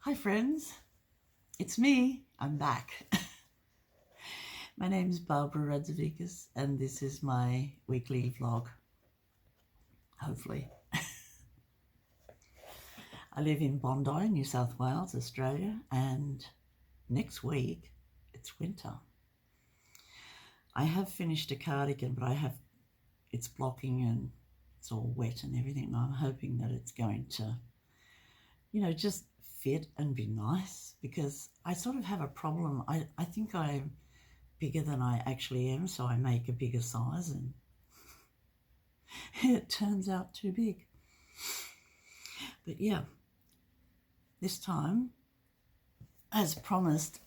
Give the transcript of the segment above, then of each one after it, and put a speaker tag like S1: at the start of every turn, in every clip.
S1: Hi friends, it's me, I'm back. My name's Barbara.radzevicius and this is my weekly vlog, hopefully. I live in Bondi, New South Wales, Australia, and next week it's winter. I have finished a cardigan, but it's blocking and it's all wet and everything, and I'm hoping that it's going to, just fit and be nice, because I sort of have a problem. I think I'm bigger than I actually am, so I make a bigger size and it turns out too big. But yeah, this time, as promised,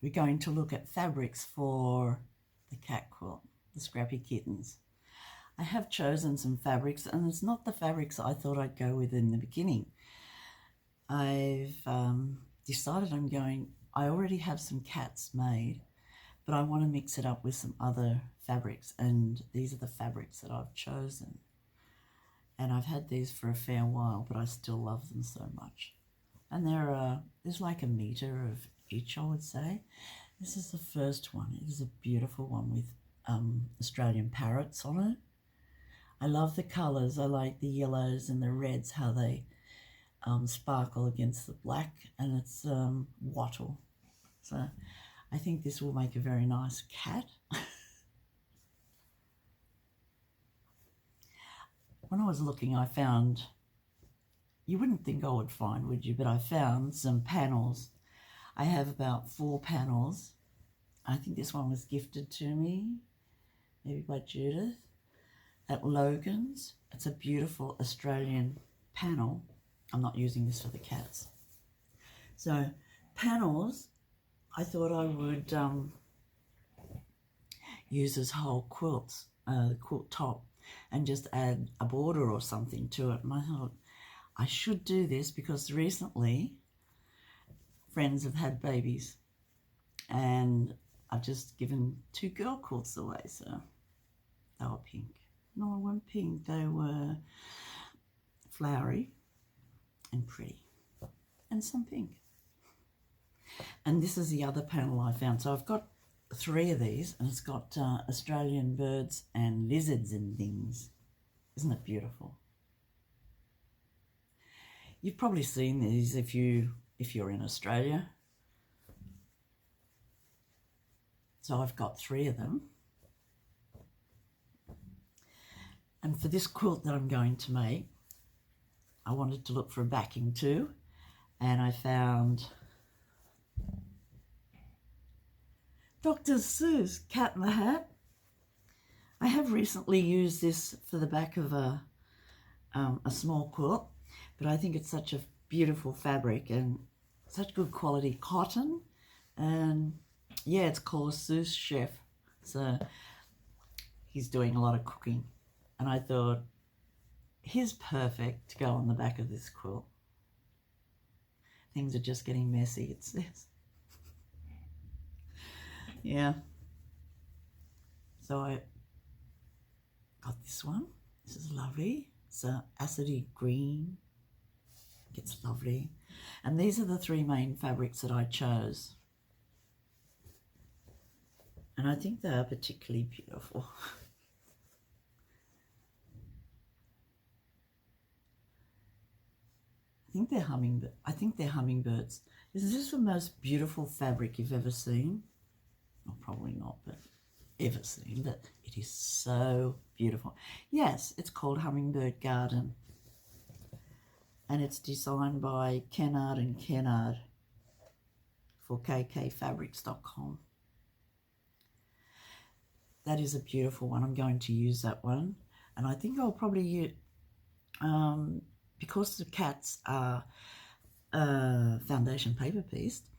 S1: we're going to look at fabrics for the cat quilt, the Scrappy Kittens. I have chosen some fabrics, and it's not the fabrics I thought I'd go with in the beginning. I've decided I already have some cats made, but I want to mix it up with some other fabrics, and these are the fabrics that I've chosen. And I've had these for a fair while, but I still love them so much. And there's like a meter of each, I would say. This is the first one. It is a beautiful one with Australian parrots on it. I love the colours. I like the yellows and the reds, how they sparkle against the black, and it's wattle. So I think this will make a very nice cat. When I was looking, I found, you wouldn't think I would find, would you? But I found some panels. I have about 4 panels. I think this one was gifted to me, maybe by Judith, at Logan's. It's a beautiful Australian panel. I'm not using this for the cats. So panels, I thought I would use as whole quilts, the quilt top, and just add a border or something to it. And I thought I should do this because recently friends have had babies, and I've just given 2 girl quilts away. So they were pink. No, they weren't pink. They were flowery and pretty, and some pink. And this is the other panel I found. So I've got 3 of these, and it's got Australian birds and lizards and things. Isn't it beautiful? You've probably seen these if you're in Australia. So I've got 3 of them. And for this quilt that I'm going to make, I wanted to look for a backing too, and I found Dr. Seuss, Cat in the Hat. I have recently used this for the back of a small quilt, but I think it's such a beautiful fabric and such good quality cotton. And yeah, it's called Seuss Chef. So he's doing a lot of cooking. And I thought, he's perfect to go on the back of this quilt. Things are just getting messy, it says. Yeah. So I got this one. This is lovely. It's a acidy green. It's lovely. And these are the 3 main fabrics that I chose. And I think they are particularly beautiful. I think they're hummingbirds. Is this the most beautiful fabric you've ever seen? Well, probably not, but ever seen, but it is so beautiful. Yes, it's called Hummingbird Garden, and it's designed by Kennard and Kennard for kkfabrics.com. That is a beautiful one. I'm going to use that one, and I think I'll probably use, because the cats are foundation paper pieced,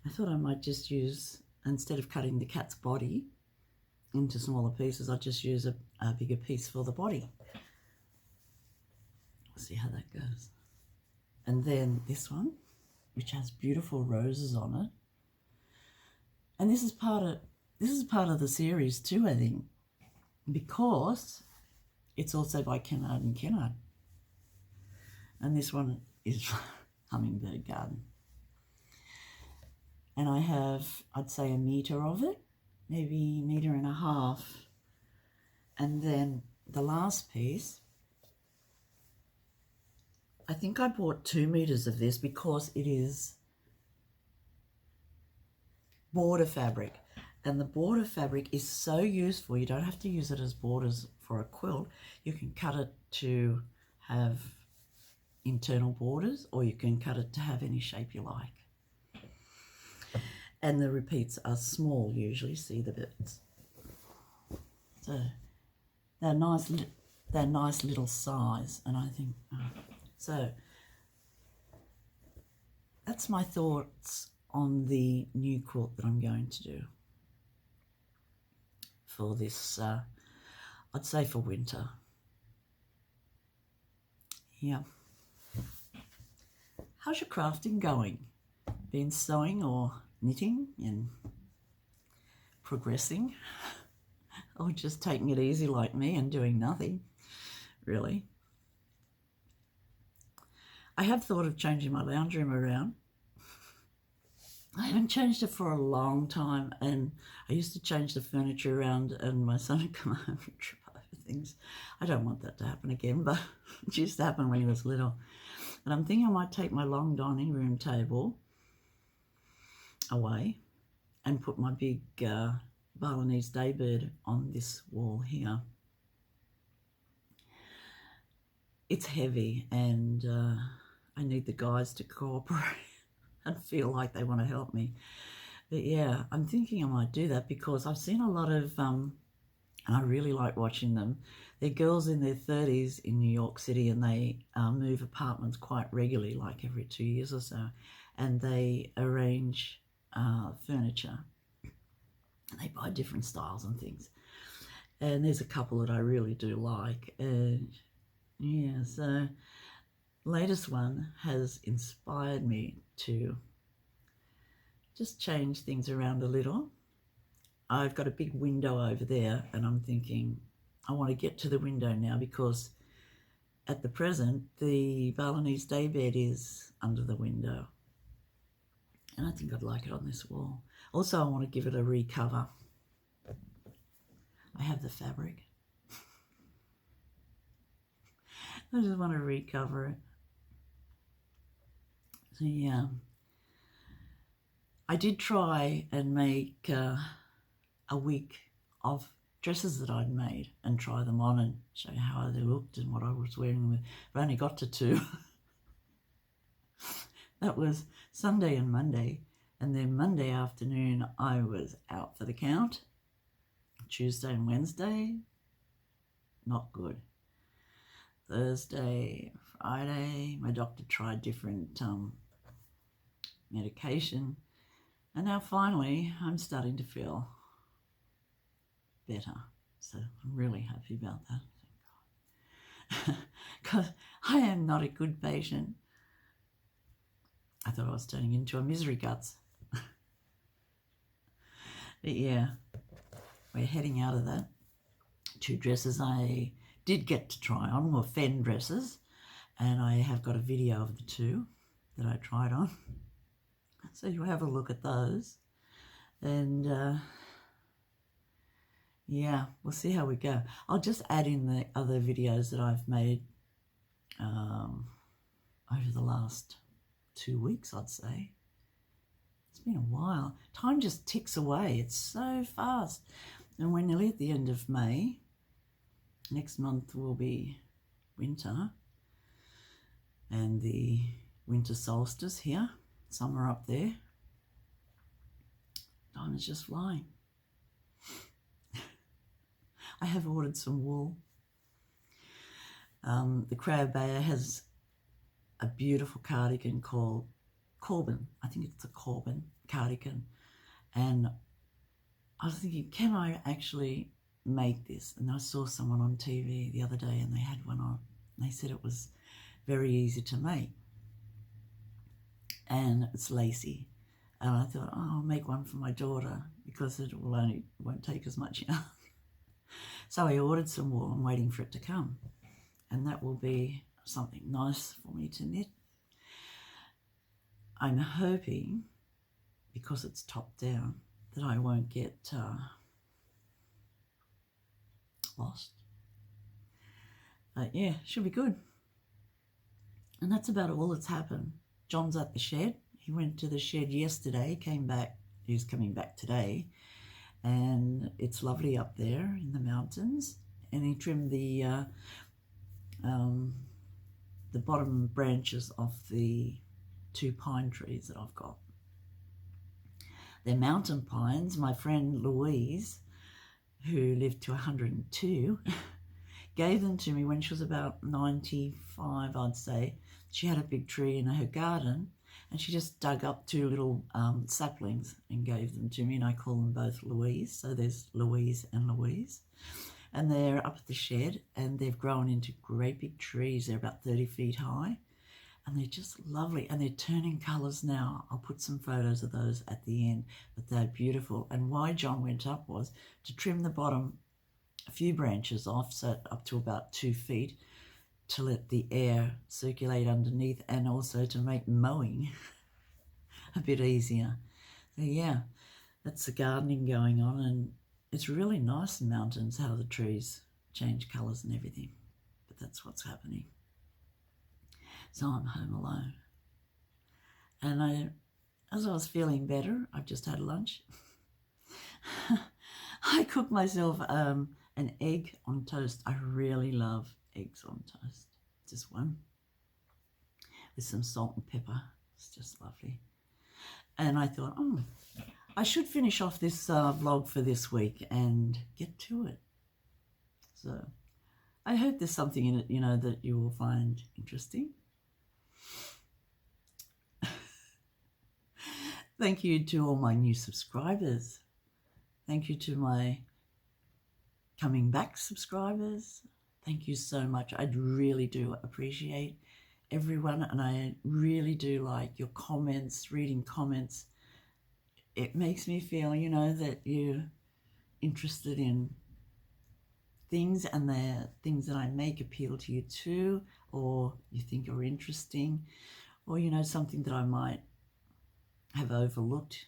S1: I thought I might just use, instead of cutting the cat's body into smaller pieces, I'll just use a bigger piece for the body. We'll see how that goes. And then this one, which has beautiful roses on it. And this is part of the series too, I think, because it's also by Kennard and Kennard. And this one is Hummingbird Garden. and I have, I'd say, 1 metre of it, maybe 1.5 metres. And then the last piece, I think I bought 2 meters of this because it is border fabric. And the border fabric is so useful. You don't have to use it as borders for a quilt. You can cut it to have internal borders, or you can cut it to have any shape you like. And the repeats are small usually, see the bits. So they're nice little size, and I think, so that's my thoughts on the new quilt that I'm going to do for this, I'd say for winter. Yeah. How's your crafting going? Been sewing or knitting and progressing? Or just taking it easy like me and doing nothing, really? I have thought of changing my lounge room around. I haven't changed it for a long time, and I used to change the furniture around and my son would come home and trip over things. I don't want that to happen again, but it used to happen when he was little. And I'm thinking I might take my long dining room table away and put my big Balinese daybed on this wall here. It's heavy, and I need the guys to cooperate and feel like they want to help me. But yeah, I'm thinking I might do that because I've seen a lot of, and I really like watching them. They're girls in their 30s in New York City, and they move apartments quite regularly, like every 2 years or so, and they arrange furniture. They buy different styles and things. And there's a couple that I really do like. And yeah, so latest one has inspired me to just change things around a little. I've got a big window over there, and I'm thinking I want to get to the window now because at the present the Balinese daybed is under the window, and I think I'd like it on this wall. Also, I want to give it a recover. I have the fabric. I just want to recover it. So yeah, I did try and make a wig of dresses that I'd made and try them on and show you how they looked and what I was wearing them with, but I only got to 2. That was Sunday and Monday, and then Monday afternoon I was out for the count. Tuesday and Wednesday, not good. Thursday, Friday, my doctor tried different medication, and now finally I'm starting to feel better. So I'm really happy about that. Thank God. Because I am not a good patient. I thought I was turning into a misery guts. But yeah, we're heading out of that. 2 dresses I did get to try on were Fen dresses, and I have got a video of the 2 that I tried on. So you have a look at those. And yeah, we'll see how we go. I'll just add in the other videos that I've made over the last 2 weeks, I'd say. It's been a while. Time just ticks away. It's so fast. And we're nearly at the end of May. Next month will be winter and the winter solstice here. Summer up there. Time is just flying. I have ordered some wool. The Crab Bayer has a beautiful cardigan called Corbin. I think it's a Corbin cardigan. And I was thinking, can I actually make this? And I saw someone on TV the other day and they had one on. And they said it was very easy to make. And it's lacy. And I thought, oh, I'll make one for my daughter because it won't take as much yarn. So I ordered some wool. I'm waiting for it to come. And that will be something nice for me to knit. I'm hoping because it's top down, that I won't get lost. But yeah, should be good. And that's about all that's happened. John's at the shed. He went to the shed yesterday, came back. He's coming back today. And it's lovely up there in the mountains. And he trimmed the bottom branches of the 2 pine trees that I've got. They're mountain pines. My friend Louise, who lived to 102, gave them to me when she was about 95, I'd say. She had a big tree in her garden, and she just dug up 2 little saplings and gave them to me, and I call them both Louise. So there's Louise and Louise. And they're up at the shed, and they've grown into great big trees. They're about 30 feet high, and they're just lovely, and they're turning colours now. I'll put some photos of those at the end, but they're beautiful. And why John went up was to trim the bottom a few branches off, so up to about 2 feet, to let the air circulate underneath, and also to make mowing a bit easier. So yeah, that's the gardening going on, and it's really nice in mountains how the trees change colours and everything. But that's what's happening. So I'm home alone. And as I was feeling better, I've just had lunch. I cooked myself an egg on toast. I really love eggs on toast. Just one. With some salt and pepper. It's just lovely. And I thought, I should finish off this vlog for this week and get to it. So I hope there's something in it, that you will find interesting. Thank you to all my new subscribers. Thank you to my coming back subscribers. Thank you so much. I really do appreciate everyone, and I really do like your comments, reading comments. It makes me feel, that you're interested in things, and the things that I make appeal to you too, or you think are interesting, or, something that I might have overlooked.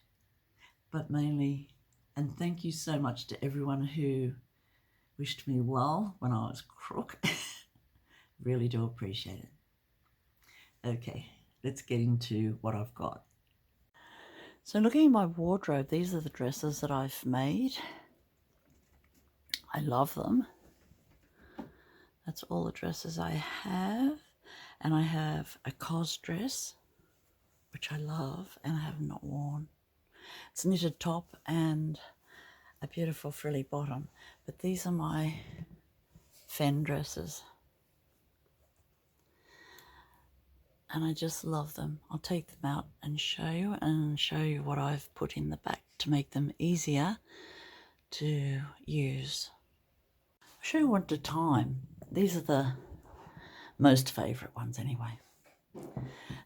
S1: But mainly, and thank you so much to everyone who wished me well when I was crook. Really do appreciate it. Okay, let's get into what I've got. So looking at my wardrobe, these are the dresses that I've made. I love them. That's all the dresses I have. And I have a cos dress, which I love and I have not worn. It's a knitted top and a beautiful frilly bottom. But these are my fen dresses. And I just love them. I'll take them out and show you what I've put in the back to make them easier to use. I'll show you one at a time. These are the most favourite ones anyway.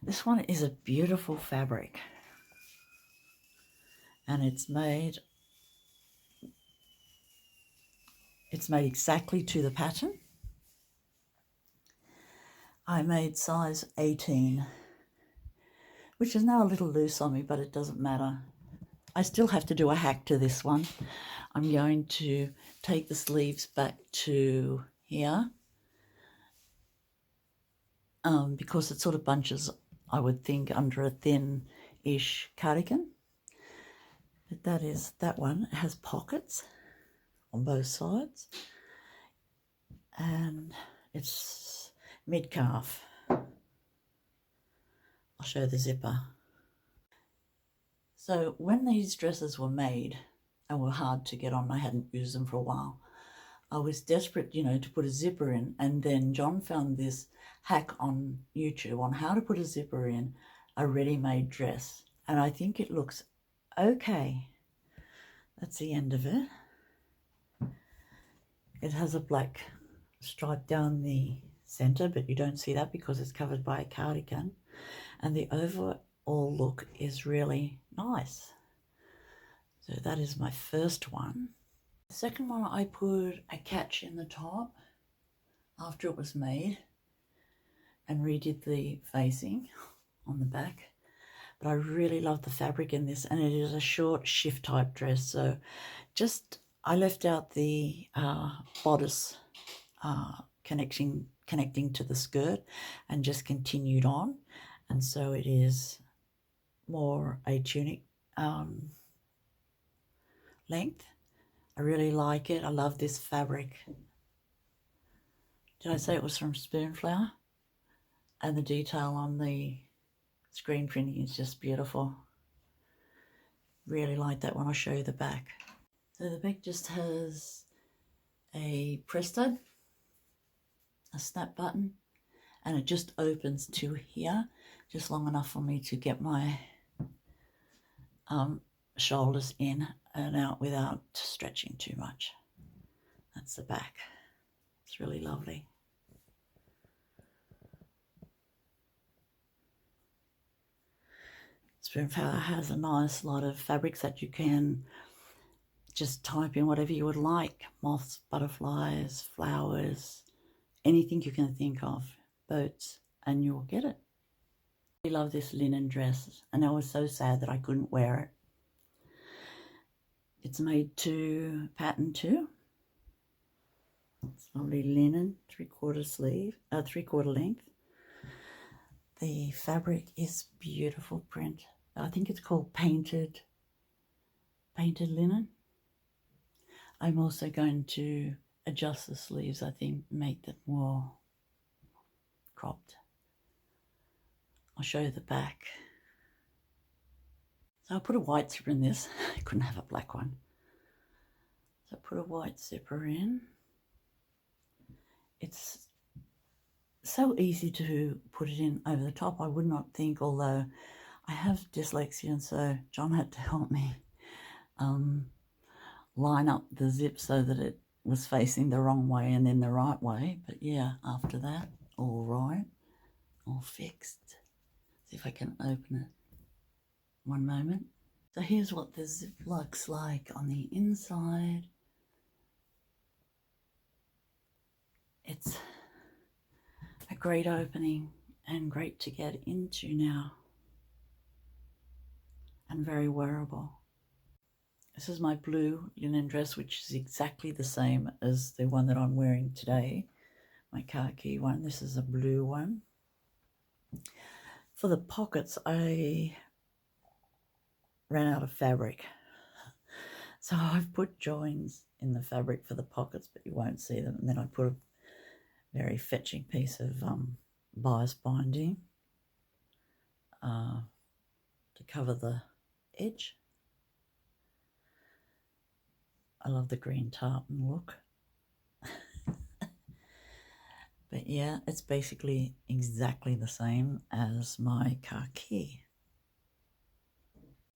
S1: This one is a beautiful fabric, and it's made exactly to the pattern. I made size 18, which is now a little loose on me, but it doesn't matter. I still have to do a hack to this one. I'm going to take the sleeves back to here because it sort of bunches, I would think, under a thin-ish cardigan. But that one has pockets on both sides, and it's mid-calf. I'll show the zipper. So when these dresses were made and were hard to get on, I hadn't used them for a while, I was desperate, to put a zipper in, and then John found this hack on YouTube on how to put a zipper in a ready-made dress, and I think it looks okay. That's the end of it. It has a black stripe down the center, but you don't see that because it's covered by a cardigan, and the overall look is really nice. So that is my first one. The second one, I put a catch in the top after it was made and redid the facing on the back, but I really love the fabric in this, and it is a short shift type dress. So just, I left out the bodice connecting to the skirt and just continued on, and so it is more a tunic length. I really like it. I love this fabric. Did I say it was from Spoonflower? And the detail on the screen printing is just beautiful. Really like that when I show you the back. So the back just has a press stud, a snap button, and it just opens to here, just long enough for me to get my shoulders in and out without stretching too much. That's the back. It's really lovely. Spoonflower has a nice lot of fabrics that you can just type in whatever you would like. Moths, butterflies, flowers, anything you can think of, boats, and you'll get it. I love this linen dress, and I was so sad that I couldn't wear it. It's made to pattern too. It's lovely linen, 3/4 length. The fabric is beautiful print. I think it's called painted linen. I'm also going to adjust the sleeves, I think, make them more cropped. I'll show you the back. So I put a white zipper in this. I couldn't have a black one. So I put a white zipper in. It's so easy to put it in over the top. I would not think, although I have dyslexia, and so John had to help me line up the zip so that it was facing the wrong way and then the right way. But yeah, after that, all right, all fixed. See if I can open it. One moment. So here's what the zip looks like on the inside. It's a great opening and great to get into now, and very wearable. This is my blue linen dress, which is exactly the same as the one that I'm wearing today, my khaki one. This is a blue one. For the pockets, I ran out of fabric, so I've put joins in the fabric for the pockets, but you won't see them. And then I put a very fetching piece of bias binding to cover the edge. I love the green tartan look. But yeah, it's basically exactly the same as my khaki.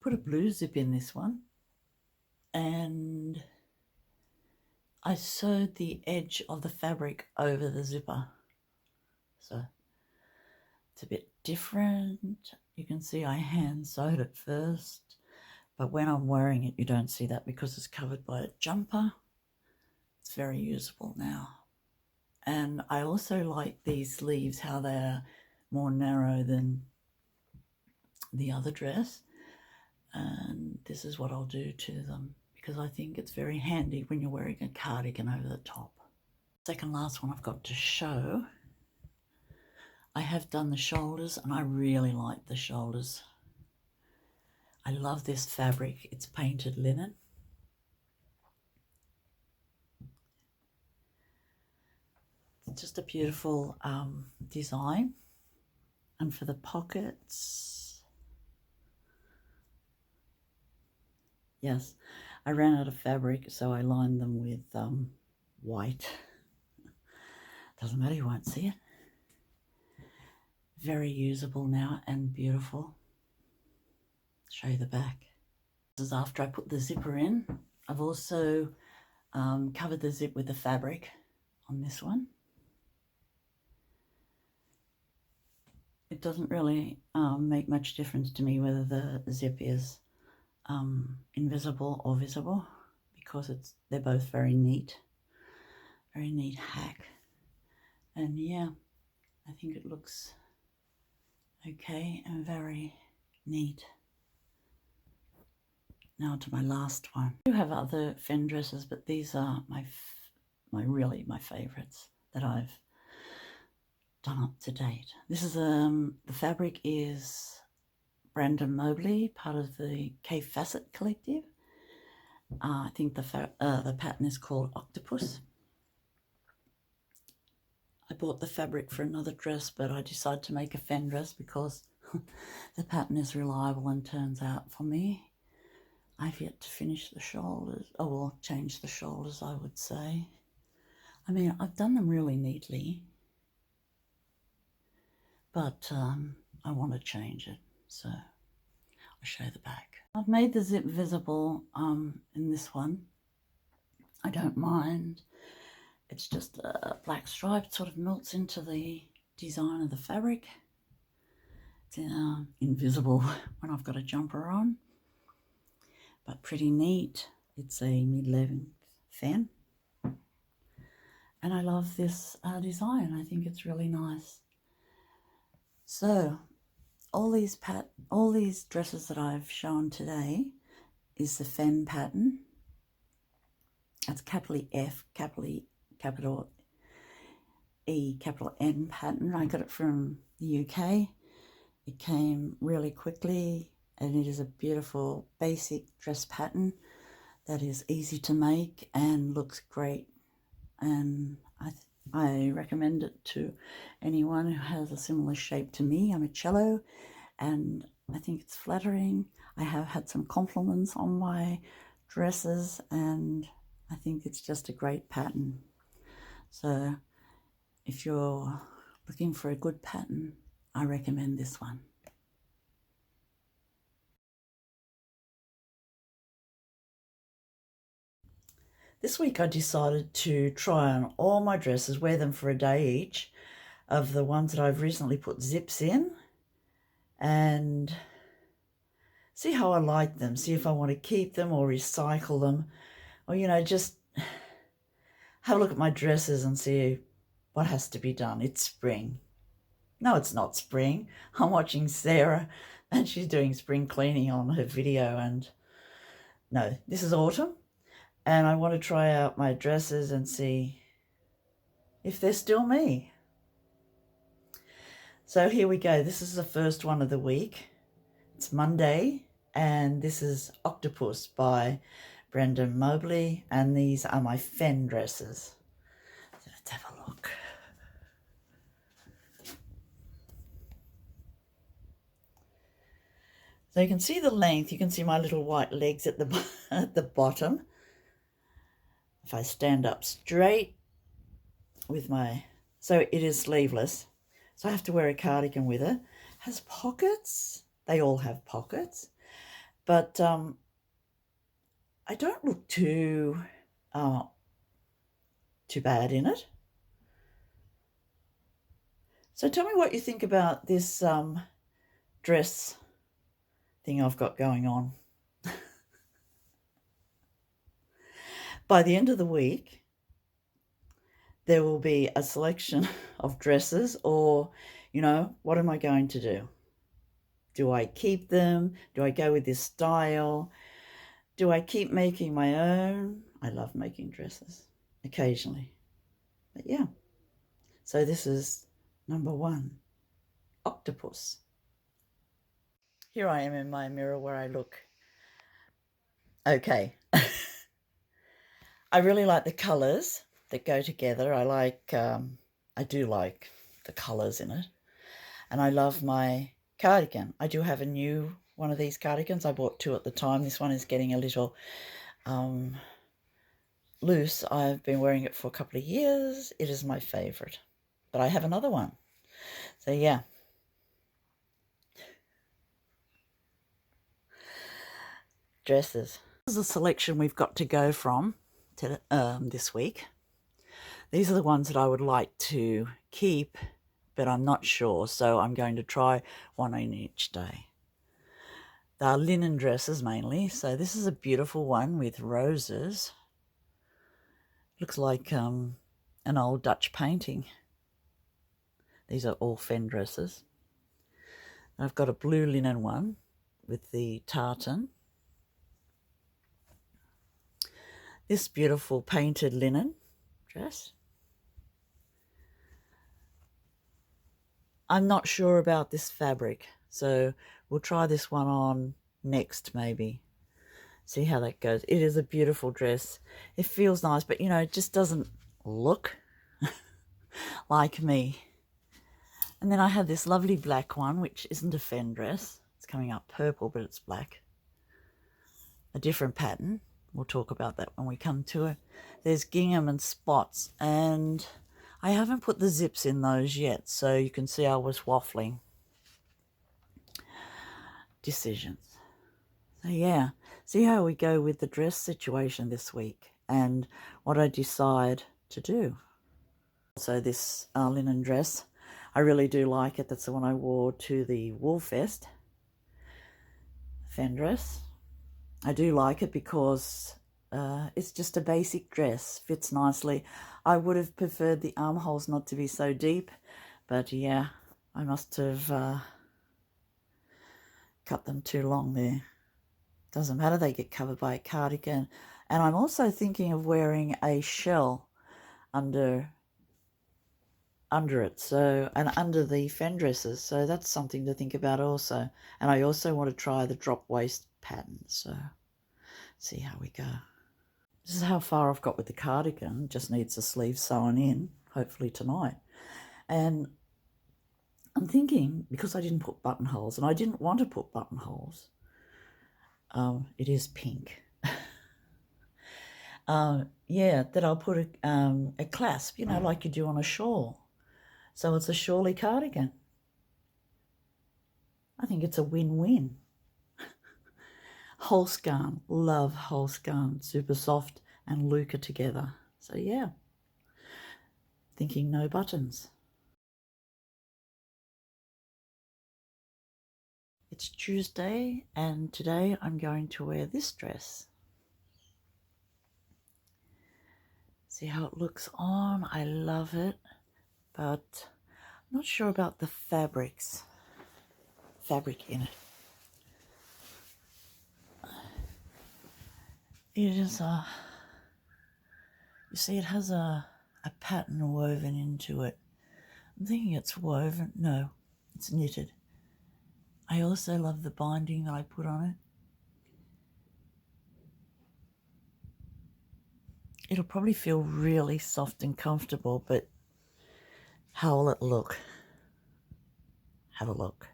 S1: Put a blue zip in this one, and I sewed the edge of the fabric over the zipper. So it's a bit different. You can see I hand sewed it first, but when I'm wearing it, you don't see that because it's covered by a jumper. It's very usable now. And I also like these sleeves, how they're more narrow than the other dress. And this is what I'll do to them, because I think it's very handy when you're wearing a cardigan over the top. Second last one I've got to show. I have done the shoulders, and I really like the shoulders. I love this fabric. It's painted linen. It's just a beautiful design. And for the pockets, yes, I ran out of fabric, so I lined them with white. Doesn't matter, you won't see it. Very usable now and beautiful. Show you the back. This is after I put the zipper in. I've also covered the zip with the fabric on this one. It doesn't really make much difference to me whether the zip is invisible or visible, because they're both very neat hack. And yeah, I think it looks okay and very neat. Now to my last one. I do have other Fen dresses, but these are really my favourites that I've done up to date. This is the fabric is Brandon Mobley, part of the K Facet collective. I think the pattern is called Octopus. I bought the fabric for another dress, but I decided to make a Fen dress because the pattern is reliable and turns out for me. I've yet to finish the shoulders, or change the shoulders, I would say. I mean, I've done them really neatly, but I want to change it, so I'll show the back. I've made the zip visible in this one. I don't mind. It's just a black stripe. It sort of melts into the design of the fabric. It's invisible when I've got a jumper on, but pretty neat. It's a mid-length fan, and I love this design. I think it's really nice. So all these dresses that I've shown today is the Fen pattern. That's capital F, capital E, capital N pattern. I got it from the UK. It came really quickly, and it is a beautiful basic dress pattern that is easy to make and looks great. And I recommend it to anyone who has a similar shape to me. I'm a cello, and I think it's flattering. I have had some compliments on my dresses, and I think it's just a great pattern. So if you're looking for a good pattern, I recommend this one. This week I decided to try on all my dresses, wear them for a day each, of the ones that I've recently put zips in, and see how I like them, see if I want to keep them or recycle them, or, you know, just have a look at my dresses and see what has to be done. It's spring. No, it's not spring. I'm watching Sarah and she's doing spring cleaning on her video, and no, this is autumn, and I want to try out my dresses and see if they're still me. So here we go. This is the first one of the week. It's Monday, and this is Octopus by Brandon Mobley, and these are my Fen dresses. So let's have a look. So you can see the length. You can see my little white legs at the bottom. If I stand up straight with my, so it is sleeveless. So I have to wear a cardigan with it. It has pockets. They all have pockets, but I don't look too bad in it. So tell me what you think about this dress thing I've got going on. By the end of the week, there will be a selection of dresses, or, you know, what am I going to do? Do I keep them? Do I go with this style? Do I keep making my own? I love making dresses occasionally. But yeah, so this is number 1, Octopus. Here I am in my mirror where I look okay. I really like the colours that go together. I do like the colours in it. And I love my cardigan. I do have a new one of these cardigans. I bought 2 at the time. This one is getting a little loose. I've been wearing it for a couple of years. It is my favourite. But I have another one. So yeah. Dresses. This is a selection we've got to go from this week. These are the ones that I would like to keep, but I'm not sure, so I'm going to try one on each day. They are linen dresses mainly, so this is a beautiful one with roses. Looks like an old Dutch painting. These are all Fen dresses. I've got a blue linen one with the tartan. This beautiful painted linen dress. I'm not sure about this fabric, so we'll try this one on next maybe. See how that goes. It is a beautiful dress. It feels nice, but you know, it just doesn't look like me. And then I have this lovely black one, which isn't a fen dress. It's coming up purple, but it's black. A different pattern. We'll talk about that when we come to it. There's gingham and spots, and I haven't put the zips in those yet, so you can see I was waffling. Decisions. So yeah, see how we go with the dress situation this week and what I decide to do. So this linen dress, I really do like it. That's the one I wore to the Wool Fest. Fen dress. I do like it because it's just a basic dress, fits nicely. I would have preferred the armholes not to be so deep, but yeah, I must have cut them too long there. Doesn't matter, they get covered by a cardigan. And I'm also thinking of wearing a shell under it, so, and under the fen dresses, so that's something to think about also. And I also want to try the drop waist pattern, so see how we go. This is how far I've got with the cardigan. Just needs the sleeves sewn in, hopefully tonight. And I'm thinking, because I didn't put buttonholes, and I didn't want to put buttonholes, it is pink. Yeah, that I'll put a clasp, you know, like you do on a shawl. So it's a shawly cardigan. I think it's a win-win. Holscarn, love Holscarn, super soft and Luca together. So yeah, thinking no buttons. It's Tuesday, and today I'm going to wear this dress. See how it looks on? I love it, but I'm not sure about the fabric in it. It is you see, it has a pattern woven into it. I'm thinking it's woven. No, it's knitted. I also love the binding that I put on it. It'll probably feel really soft and comfortable, but how will it look? Have a look.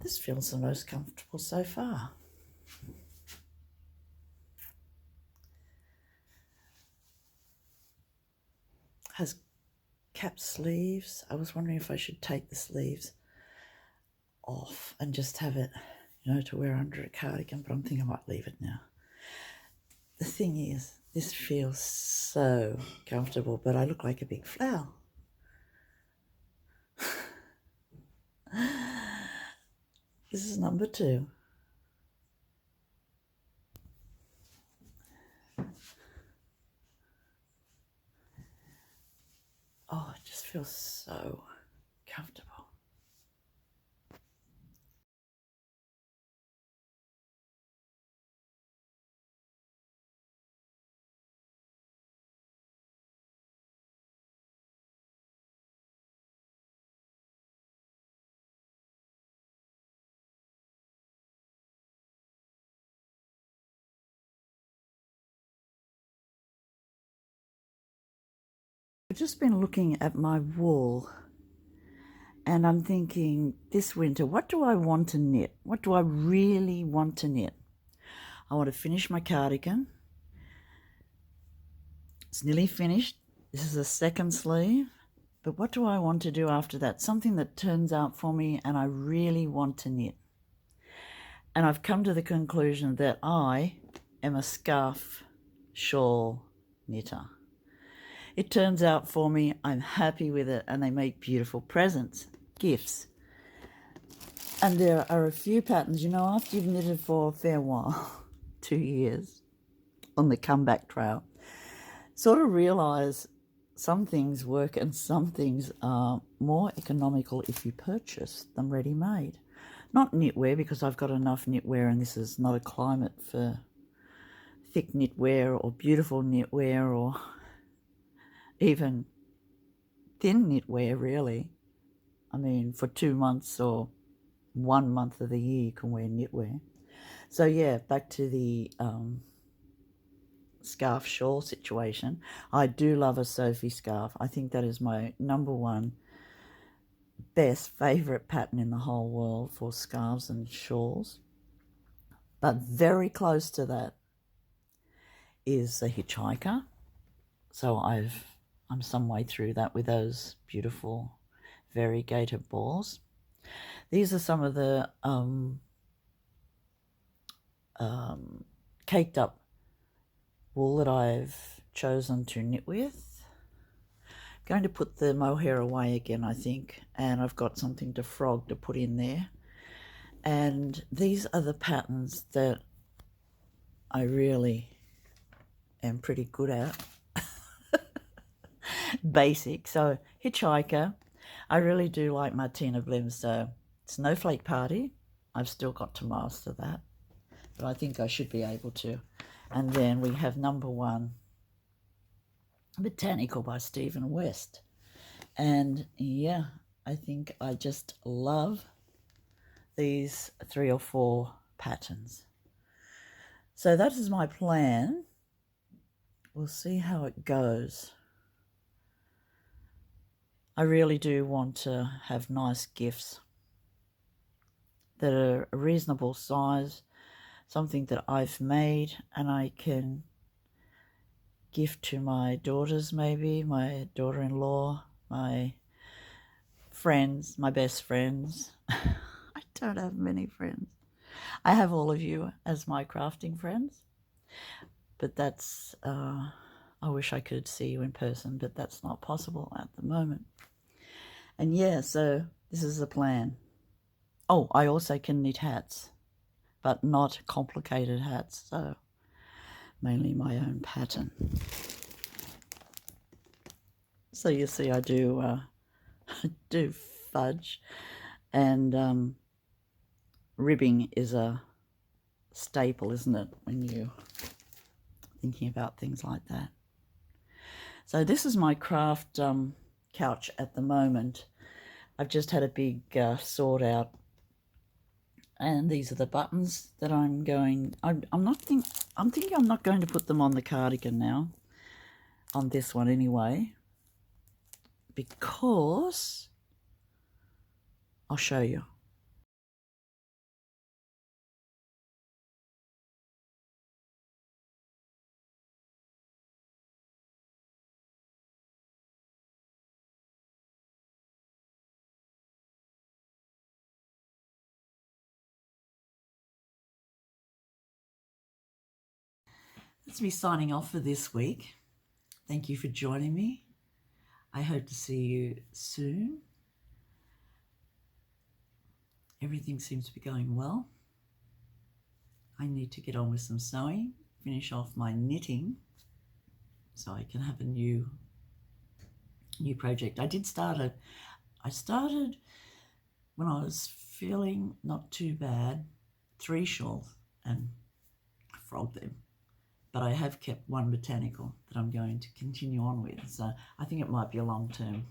S1: This feels the most comfortable so far. Has cap sleeves. I was wondering if I should take the sleeves off and just have it, you know, to wear under a cardigan, but I'm thinking I might leave it now. The thing is, this feels so comfortable, but I look like a big flower. This is number 2. Oh, it just feels so comfortable. I've just been looking at my wool, and I'm thinking this winter, what do I want to knit? What do I really want to knit? I want to finish my cardigan. It's nearly finished. This is the second sleeve. But what do I want to do after that? Something that turns out for me and I really want to knit. And I've come to the conclusion that I am a scarf shawl knitter. It turns out for me, I'm happy with it, and they make beautiful presents, gifts. And there are a few patterns, you know, after you've knitted for a fair while, 2 years, on the comeback trail, sort of realise some things work and some things are more economical if you purchase them ready-made. not knitwear, because I've got enough knitwear and this is not a climate for thick knitwear or beautiful knitwear or even thin knitwear, really. I mean, for 2 months or 1 month of the year you can wear knitwear. So yeah, back to the scarf shawl situation. I do love a Sophie scarf. I think that is my #1 best favourite pattern in the whole world for scarves and shawls. But very close to that is a hitchhiker. So I'm some way through that with those beautiful variegated balls. These are some of the caked up wool that I've chosen to knit with. I'm going to put the mohair away again, I think, and I've got something to frog to put in there. And these are the patterns that I really am pretty good at. Basic. So hitchhiker, I really do like Martina Blims. So Snowflake Party, I've still got to master that, but I think I should be able to. And then we have #1 Botanical by Stephen West. And yeah, I think I just love these 3 or 4 patterns. So that is my plan. We'll see how it goes. I really do want to have nice gifts that are a reasonable size, something that I've made and I can gift to my daughters, maybe, my daughter-in-law, my friends, my best friends. I don't have many friends. I have all of you as my crafting friends, but that's, I wish I could see you in person, but that's not possible at the moment. And yeah, so this is the plan. Oh, I also can knit hats, but not complicated hats, so mainly my own pattern. So you see, I do do fudge, and ribbing is a staple, isn't it, when you're thinking about things like that. So this is my craft couch at the moment. I've just had a big sort out, and these are the buttons that I'm thinking I'm not going to put them on the cardigan now, on this one anyway, because I'll show you. That's me signing off for this week. Thank you for joining me. I hope to see you soon. Everything seems to be going well. I need to get on with some sewing, finish off my knitting, so I can have a new project. I started when I was feeling not too bad, 3 shawls and frogged them. But I have kept 1 botanical that I'm going to continue on with. So I think it might be a long-term,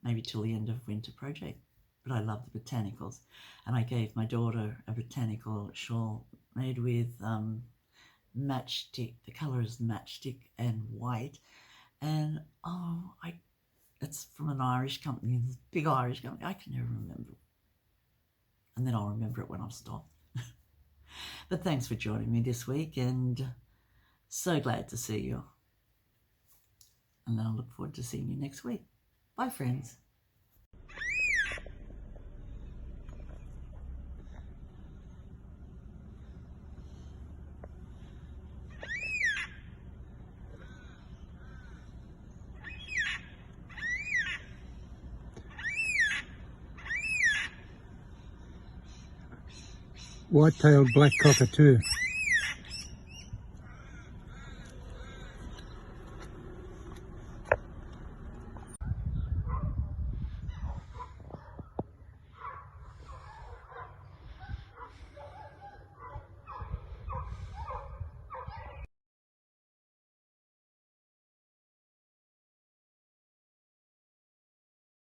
S1: maybe till the end of winter project. But I love the botanicals. And I gave my daughter a botanical shawl made with matchstick. The colour is matchstick and white. And it's from an Irish company, this big Irish company. I can never remember. And then I'll remember it when I've stopped. But thanks for joining me this week, and so glad to see you. And I look forward to seeing you next week. Bye, friends.
S2: White-tailed black cockatoo.